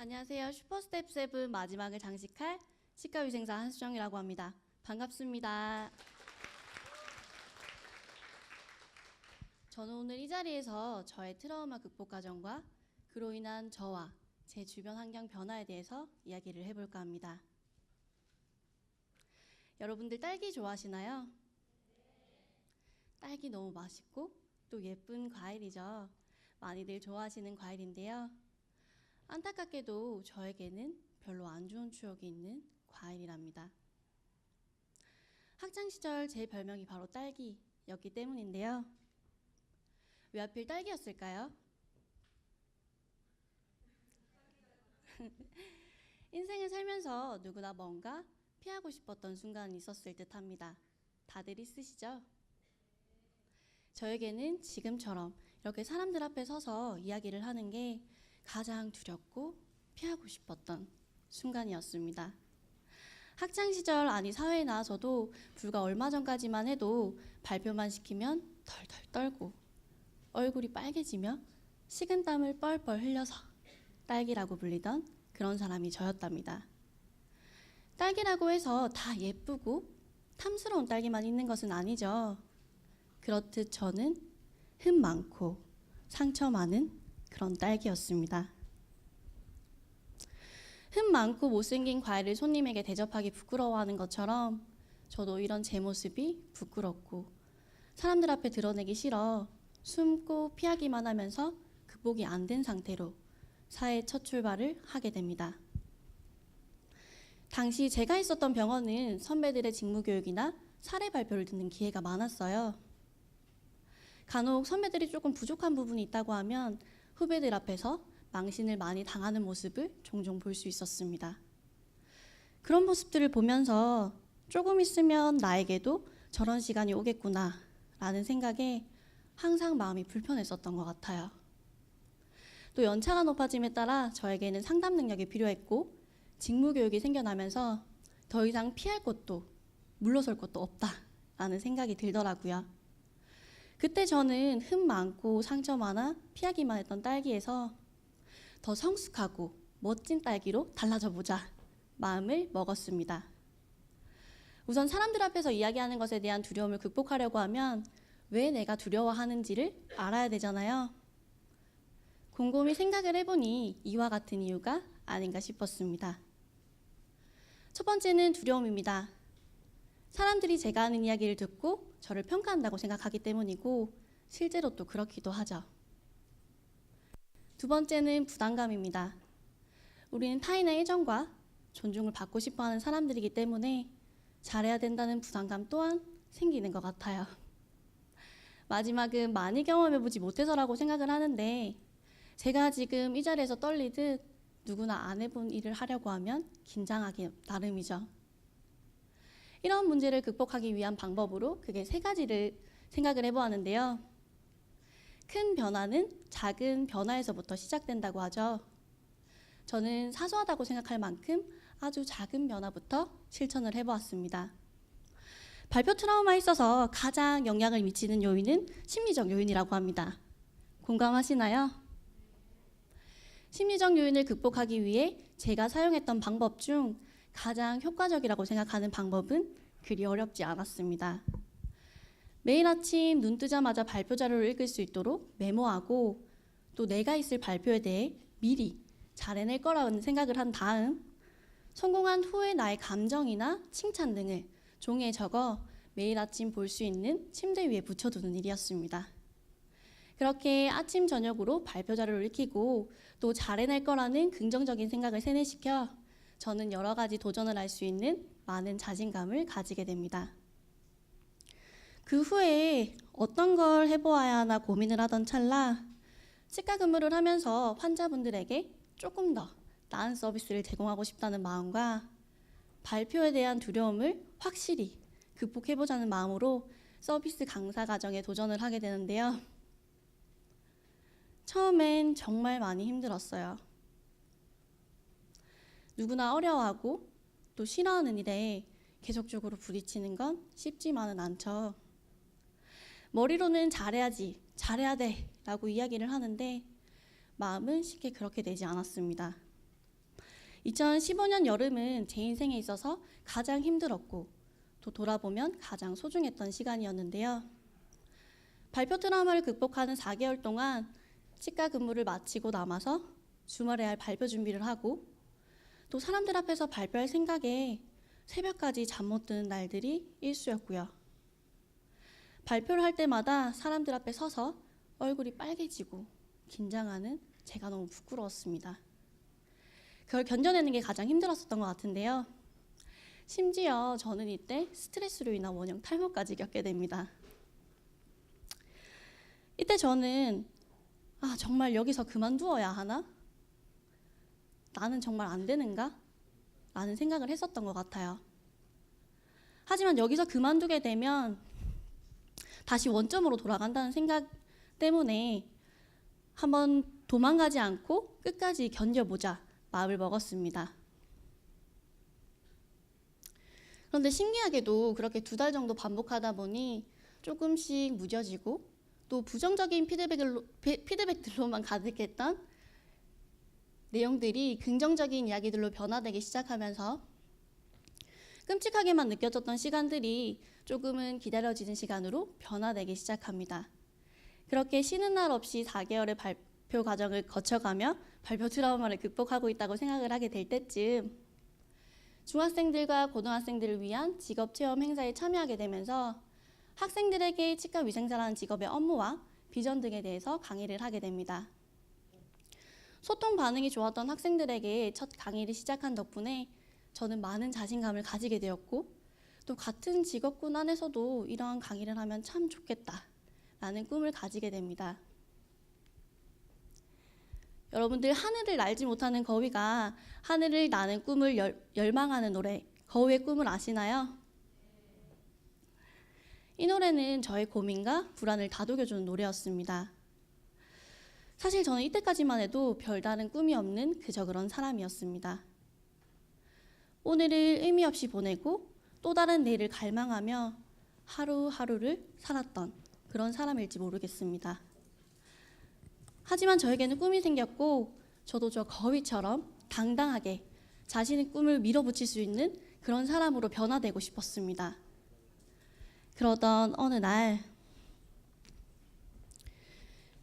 안녕하세요. 슈퍼스텝 7 마지막을 장식할 치과위생사 한수정이라고 합니다. 반갑습니다. 저는 오늘 이 자리에서 저의 트라우마 극복 과정과 그로 인한 저와 제 주변 환경 변화에 대해서 이야기를 해볼까 합니다. 여러분들 딸기 좋아하시나요? 딸기 너무 맛있고 또 예쁜 과일이죠. 많이들 좋아하시는 과일인데요. 안타깝게도 저에게는 별로 안 좋은 추억이 있는 과일이랍니다. 학창시절 제 별명이 바로 딸기였기 때문인데요. 왜 하필 딸기였을까요? 인생을 살면서 누구나 뭔가 피하고 싶었던 순간이 있었을 듯 합니다. 다들 있으시죠? 저에게는 지금처럼 이렇게 사람들 앞에 서서 이야기를 하는 게 가장 두렵고 피하고 싶었던 순간이었습니다. 학창시절 아니 사회에 나와서도 불과 얼마 전까지만 해도 발표만 시키면 덜덜 떨고 얼굴이 빨개지며 식은땀을 뻘뻘 흘려서 딸기라고 불리던 그런 사람이 저였답니다. 딸기라고 해서 다 예쁘고 탐스러운 딸기만 있는 것은 아니죠. 그렇듯 저는 흠 많고 상처 많은 그런 딸기였습니다. 흠 많고 못생긴 과일을 손님에게 대접하기 부끄러워하는 것처럼 저도 이런 제 모습이 부끄럽고 사람들 앞에 드러내기 싫어 숨고 피하기만 하면서 극복이 안 된 상태로 사회 첫 출발을 하게 됩니다. 당시 제가 있었던 병원은 선배들의 직무교육이나 사례 발표를 듣는 기회가 많았어요. 간혹 선배들이 조금 부족한 부분이 있다고 하면 후배들 앞에서 망신을 많이 당하는 모습을 종종 볼 수 있었습니다. 그런 모습들을 보면서 조금 있으면 나에게도 저런 시간이 오겠구나 라는 생각에 항상 마음이 불편했었던 것 같아요. 또 연차가 높아짐에 따라 저에게는 상담 능력이 필요했고 직무교육이 생겨나면서 더 이상 피할 것도 물러설 것도 없다라는 생각이 들더라고요. 그때 저는 흠 많고 상처 많아 피하기만 했던 딸기에서 더 성숙하고 멋진 딸기로 달라져 보자 마음을 먹었습니다. 우선 사람들 앞에서 이야기하는 것에 대한 두려움을 극복하려고 하면 왜 내가 두려워하는지를 알아야 되잖아요. 곰곰이 생각을 해보니 이와 같은 이유가 아닌가 싶었습니다. 첫 번째는 두려움입니다. 사람들이 제가 하는 이야기를 듣고 저를 평가한다고 생각하기 때문이고 실제로 또 그렇기도 하죠. 두 번째는 부담감입니다. 우리는 타인의 애정과 존중을 받고 싶어하는 사람들이기 때문에 잘해야 된다는 부담감 또한 생기는 것 같아요. 마지막은 많이 경험해보지 못해서라고 생각을 하는데 제가 지금 이 자리에서 떨리듯 누구나 안 해본 일을 하려고 하면 긴장하기 나름이죠. 이런 문제를 극복하기 위한 방법으로 크게 3가지를 생각을 해보았는데요. 큰 변화는 작은 변화에서부터 시작된다고 하죠. 저는 사소하다고 생각할 만큼 아주 작은 변화부터 실천을 해보았습니다. 발표 트라우마에 있어서 가장 영향을 미치는 요인은 심리적 요인이라고 합니다. 공감하시나요? 심리적 요인을 극복하기 위해 제가 사용했던 방법 중 가장 효과적이라고 생각하는 방법은 그리 어렵지 않았습니다. 매일 아침 눈 뜨자마자 발표 자료를 읽을 수 있도록 메모하고 또 내가 있을 발표에 대해 미리 잘 해낼 거라는 생각을 한 다음 성공한 후에 나의 감정이나 칭찬 등을 종이에 적어 매일 아침 볼 수 있는 침대 위에 붙여두는 일이었습니다. 그렇게 아침 저녁으로 발표 자료를 익히고 또 잘 해낼 거라는 긍정적인 생각을 세뇌시켜 저는 여러 가지 도전을 할 수 있는 많은 자신감을 가지게 됩니다. 그 후에 어떤 걸 해보아야 하나 고민을 하던 찰나 치과 근무를 하면서 환자분들에게 조금 더 나은 서비스를 제공하고 싶다는 마음과 발표에 대한 두려움을 확실히 극복해보자는 마음으로 서비스 강사 과정에 도전을 하게 되는데요. 처음엔 정말 많이 힘들었어요. 누구나 어려워하고 또 싫어하는 일에 계속적으로 부딪히는 건 쉽지만은 않죠. 머리로는 잘해야지, 잘해야 돼 라고 이야기를 하는데 마음은 쉽게 그렇게 되지 않았습니다. 2015년 여름은 제 인생에 있어서 가장 힘들었고 또 돌아보면 가장 소중했던 시간이었는데요. 발표 트라우마를 극복하는 4개월 동안 치과 근무를 마치고 남아서 주말에 할 발표 준비를 하고 또 사람들 앞에서 발표할 생각에 새벽까지 잠 못 드는 날들이 일수였고요. 발표를 할 때마다 사람들 앞에 서서 얼굴이 빨개지고 긴장하는 제가 너무 부끄러웠습니다. 그걸 견뎌내는 게 가장 힘들었었던 것 같은데요. 심지어 저는 이때 스트레스로 인한 원형 탈모까지 겪게 됩니다. 이때 저는 정말 여기서 그만두어야 하나? 나는 정말 안 되는가? 라는 생각을 했었던 것 같아요. 하지만 여기서 그만두게 되면 다시 원점으로 돌아간다는 생각 때문에 한번 도망가지 않고 끝까지 견뎌보자 마음을 먹었습니다. 그런데 신기하게도 그렇게 2달 정도 반복하다 보니 조금씩 무뎌지고 또 부정적인 피드백들로만 가득했던 내용들이 긍정적인 이야기들로 변화되기 시작하면서 끔찍하게만 느껴졌던 시간들이 조금은 기다려지는 시간으로 변화되기 시작합니다. 그렇게 쉬는 날 없이 4개월의 발표 과정을 거쳐가며 발표 트라우마를 극복하고 있다고 생각을 하게 될 때쯤 중학생들과 고등학생들을 위한 직업체험 행사에 참여하게 되면서 학생들에게 치과 위생사라는 직업의 업무와 비전 등에 대해서 강의를 하게 됩니다. 소통 반응이 좋았던 학생들에게 첫 강의를 시작한 덕분에 저는 많은 자신감을 가지게 되었고 또 같은 직업군 안에서도 이러한 강의를 하면 참 좋겠다 라는 꿈을 가지게 됩니다. 여러분들 하늘을 날지 못하는 거위가 하늘을 나는 꿈을 열망하는 노래 거위의 꿈을 아시나요? 이 노래는 저의 고민과 불안을 다독여주는 노래였습니다. 사실 저는 이때까지만 해도 별다른 꿈이 없는 그저 그런 사람이었습니다. 오늘을 의미 없이 보내고 또 다른 내일을 갈망하며 하루하루를 살았던 그런 사람일지 모르겠습니다. 하지만 저에게는 꿈이 생겼고 저도 저 거위처럼 당당하게 자신의 꿈을 밀어붙일 수 있는 그런 사람으로 변화되고 싶었습니다. 그러던 어느 날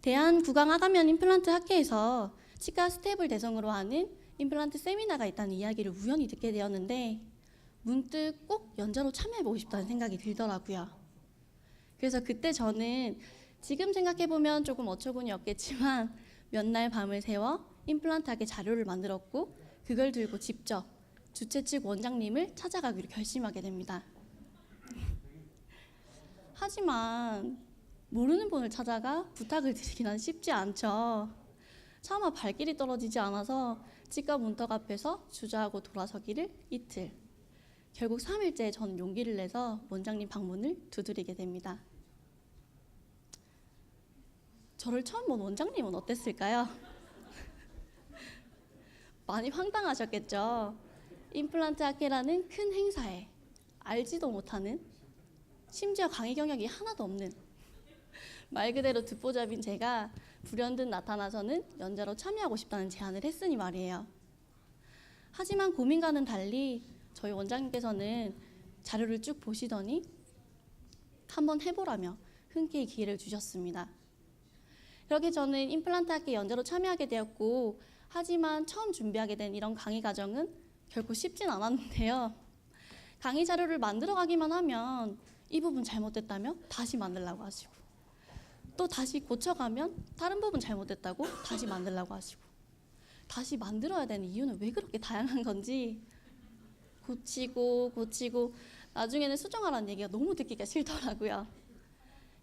대한구강아가면 임플란트 학회에서 치과 스텝을 대상으로 하는 임플란트 세미나가 있다는 이야기를 우연히 듣게 되었는데 문득 꼭 연자로 참여해보고 싶다는 생각이 들더라고요. 그래서 그때 저는 지금 생각해보면 조금 어처구니 없겠지만 몇 날 밤을 새워 임플란트 학회 자료를 만들었고 그걸 들고 직접 주최 측 원장님을 찾아가기로 결심하게 됩니다. 하지만 모르는 분을 찾아가 부탁을 드리기는 쉽지 않죠. 차마 발길이 떨어지지 않아서 치과 문턱 앞에서 주저하고 돌아서기를 이틀. 결국 3일째 저는 용기를 내서 원장님 방문을 두드리게 됩니다. 저를 처음 본 원장님은 어땠을까요? 많이 황당하셨겠죠. 임플란트 학회라는 큰 행사에 알지도 못하는 심지어 강의 경력이 하나도 없는 말 그대로 듣보잡인 제가 불현듯 나타나서는 연자로 참여하고 싶다는 제안을 했으니 말이에요. 하지만 고민과는 달리 저희 원장님께서는 자료를 쭉 보시더니 한번 해보라며 흔쾌히 기회를 주셨습니다. 그렇게 저는 임플란트 학회 연자로 참여하게 되었고 하지만 처음 준비하게 된 이런 강의 과정은 결코 쉽진 않았는데요. 강의 자료를 만들어가기만 하면 이 부분 잘못됐다며 다시 만들라고 하시고 또 다시 고쳐가면 다른 부분 잘못됐다고 다시 만들라고 하시고 다시 만들어야 되는 이유는 왜 그렇게 다양한 건지 고치고 나중에는 수정하라는 얘기가 너무 듣기가 싫더라고요.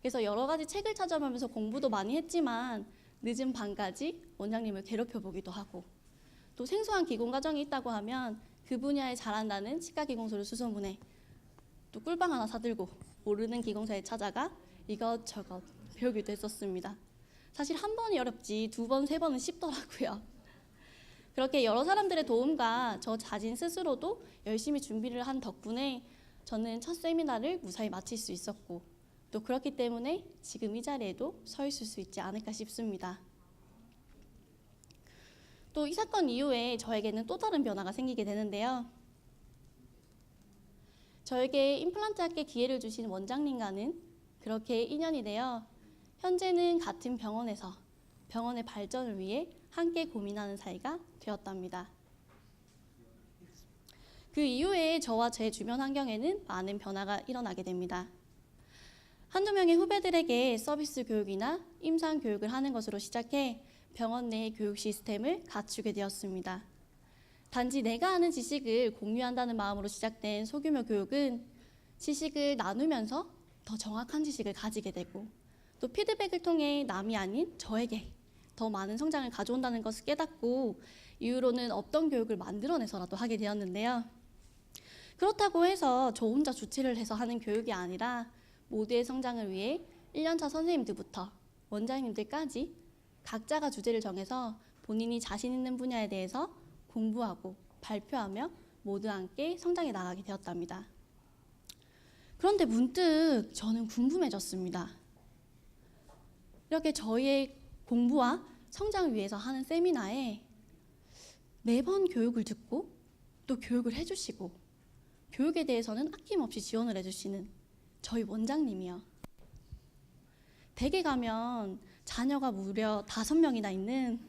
그래서 여러 가지 책을 찾아보면서 공부도 많이 했지만 늦은 밤까지 원장님을 괴롭혀보기도 하고 또 생소한 기공 과정이 있다고 하면 그 분야에 잘한다는 치과 기공소를 수소문해 또 꿀빵 하나 사들고 모르는 기공사에 찾아가 이것저것 배우기도 했었습니다. 사실 한 번이 어렵지 2번, 3번은 쉽더라고요. 그렇게 여러 사람들의 도움과 저 자신 스스로도 열심히 준비를 한 덕분에 저는 첫 세미나를 무사히 마칠 수 있었고 또 그렇기 때문에 지금 이 자리에도 서 있을 수 있지 않을까 싶습니다. 또 이 사건 이후에 저에게는 또 다른 변화가 생기게 되는데요. 저에게 임플란트 학계 기회를 주신 원장님과는 그렇게 인연이 되어 현재는 같은 병원에서 병원의 발전을 위해 함께 고민하는 사이가 되었답니다. 그 이후에 저와 제 주변 환경에는 많은 변화가 일어나게 됩니다. 한두 명의 후배들에게 서비스 교육이나 임상 교육을 하는 것으로 시작해 병원 내의 교육 시스템을 갖추게 되었습니다. 단지 내가 아는 지식을 공유한다는 마음으로 시작된 소규모 교육은 지식을 나누면서 더 정확한 지식을 가지게 되고 또 피드백을 통해 남이 아닌 저에게 더 많은 성장을 가져온다는 것을 깨닫고 이후로는 없던 교육을 만들어내서라도 하게 되었는데요. 그렇다고 해서 저 혼자 주최를 해서 하는 교육이 아니라 모두의 성장을 위해 1년차 선생님들부터 원장님들까지 각자가 주제를 정해서 본인이 자신 있는 분야에 대해서 공부하고 발표하며 모두 함께 성장해 나가게 되었답니다. 그런데 문득 저는 궁금해졌습니다. 이렇게 저희의 공부와 성장을 위해서 하는 세미나에 매번 교육을 듣고 또 교육을 해주시고 교육에 대해서는 아낌없이 지원을 해주시는 저희 원장님이요. 댁에 가면 자녀가 무려 5명이나 있는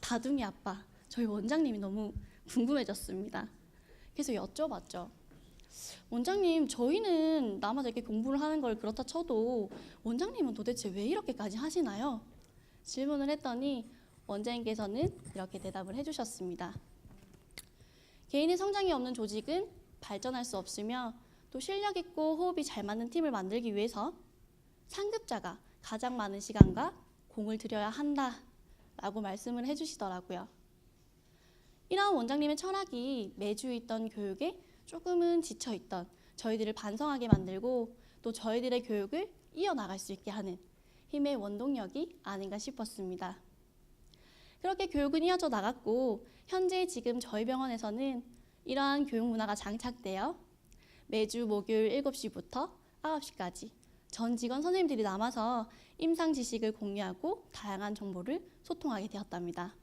다둥이 아빠 저희 원장님이 너무 궁금해졌습니다. 그래서 여쭤봤죠. 원장님, 저희는 남아서 이렇게 공부를 하는 걸 그렇다 쳐도 원장님은 도대체 왜 이렇게까지 하시나요? 질문을 했더니 원장님께서는 이렇게 대답을 해주셨습니다. 개인의 성장이 없는 조직은 발전할 수 없으며 또 실력 있고 호흡이 잘 맞는 팀을 만들기 위해서 상급자가 가장 많은 시간과 공을 들여야 한다라고 말씀을 해주시더라고요. 이러한 원장님의 철학이 매주 있던 교육에 조금은 지쳐있던 저희들을 반성하게 만들고 또 저희들의 교육을 이어나갈 수 있게 하는 힘의 원동력이 아닌가 싶었습니다. 그렇게 교육은 이어져 나갔고 현재 지금 저희 병원에서는 이러한 교육 문화가 장착되어 매주 목요일 7시부터 9시까지 전 직원 선생님들이 남아서 임상 지식을 공유하고 다양한 정보를 소통하게 되었답니다.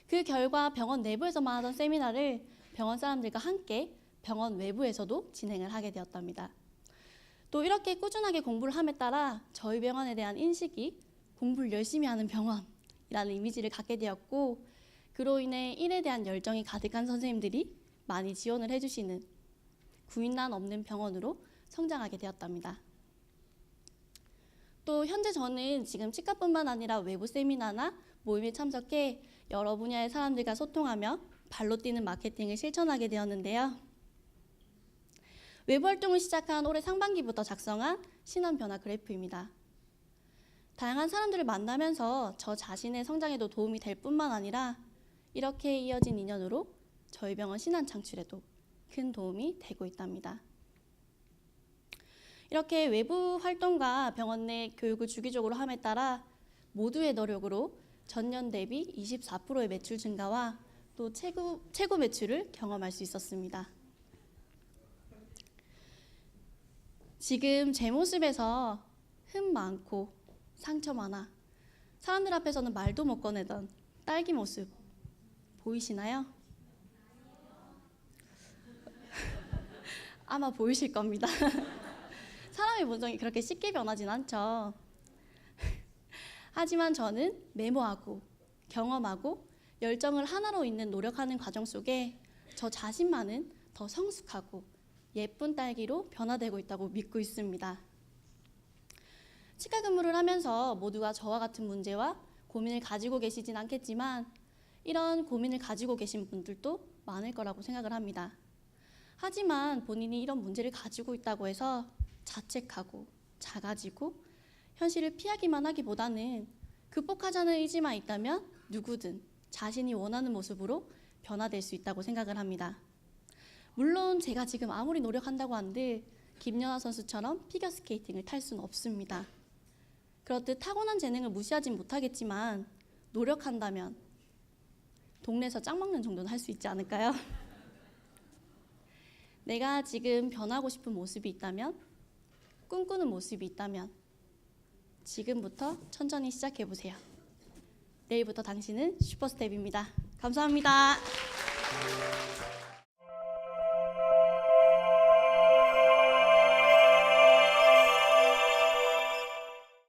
그 결과 병원 내부에서만 하던 세미나를 병원 사람들과 함께 병원 외부에서도 진행을 하게 되었답니다. 또 이렇게 꾸준하게 공부를 함에 따라 저희 병원에 대한 인식이 공부를 열심히 하는 병원이라는 이미지를 갖게 되었고 그로 인해 일에 대한 열정이 가득한 선생님들이 많이 지원을 해주시는 구인난 없는 병원으로 성장하게 되었답니다. 또 현재 저는 지금 치과뿐만 아니라 외부 세미나나 모임에 참석해 여러 분야의 사람들과 소통하며 발로 뛰는 마케팅을 실천하게 되었는데요. 외부 활동을 시작한 올해 상반기부터 작성한 신원 변화 그래프입니다. 다양한 사람들을 만나면서 저 자신의 성장에도 도움이 될 뿐만 아니라 이렇게 이어진 인연으로 저희 병원 신안 창출에도 큰 도움이 되고 있답니다. 이렇게 외부 활동과 병원 내 교육을 주기적으로 함에 따라 모두의 노력으로 전년 대비 24%의 매출 증가와 또 최고 매출을 경험할 수 있었습니다. 지금 제 모습에서 흠 많고 상처 많아 사람들 앞에서는 말도 못 꺼내던 딸기 모습 보이시나요? 아마 보이실 겁니다. 사람의 본성이 그렇게 쉽게 변하진 않죠. 하지만 저는 메모하고 경험하고 열정을 하나로 잇는 노력하는 과정 속에 저 자신만은 더 성숙하고 예쁜 딸기로 변화되고 있다고 믿고 있습니다. 치과 근무를 하면서 모두가 저와 같은 문제와 고민을 가지고 계시진 않겠지만 이런 고민을 가지고 계신 분들도 많을 거라고 생각을 합니다. 하지만 본인이 이런 문제를 가지고 있다고 해서 자책하고 작아지고 현실을 피하기만 하기보다는 극복하자는 의지만 있다면 누구든 자신이 원하는 모습으로 변화될 수 있다고 생각을 합니다. 물론 제가 지금 아무리 노력한다고 한들 김연아 선수처럼 피겨스케이팅을 탈 수는 없습니다. 그렇듯 타고난 재능을 무시하진 못하겠지만 노력한다면 동네에서 짝 먹는 정도는 할 수 있지 않을까요? 내가 지금 변하고 싶은 모습이 있다면, 꿈꾸는 모습이 있다면 지금부터 천천히 시작해보세요. 내일부터 당신은 슈퍼스텝입니다. 감사합니다.